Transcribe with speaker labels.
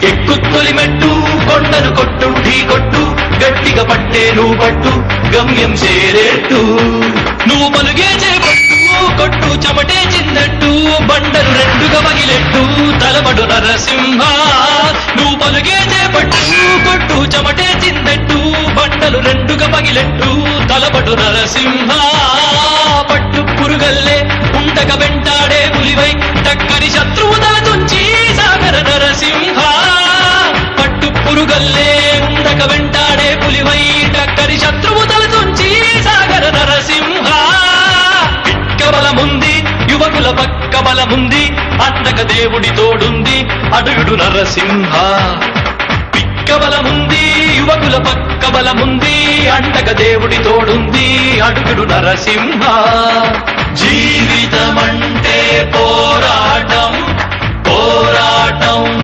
Speaker 1: ఎక్కుత్తొలి మెట్టు కొండను కొట్టు ఢీ కొట్టు గట్టిగా పట్టేను పట్టు గమ్యం చేరేట్టు నువ్వు పలుగే చేపట్టు కొట్టు చెమటే చిందట్టు బండలు రెండుగా పగిలెట్టు తలబడు నరసింహ నువ్వు పలుగే చేపట్టు కొట్టు చెమటే చిందట్టు బండలు రెండుగా పగిలెట్టు తలబడు నరసింహ పట్టు పురుగల్లే ఉండక వెంటాడే పులివై టక్కని శత్రువు తల తుంచి సాగర నరసింహ పట్టు పురుగల్లే ఉండక వెంటాడే పులివై టక్కని శత్రువు తల తుంచి సాగర నరసింహ పిక్క బలముంది యువకుల పక్క బలముంది అండక దేవుడి తోడుంది అడుగుడు నరసింహ పిక్క బలముంది యువకుల పక్క బలముంది అండక దేవుడి తోడుంది అడుగుడు నరసింహ జీవితమంటే పోరాటం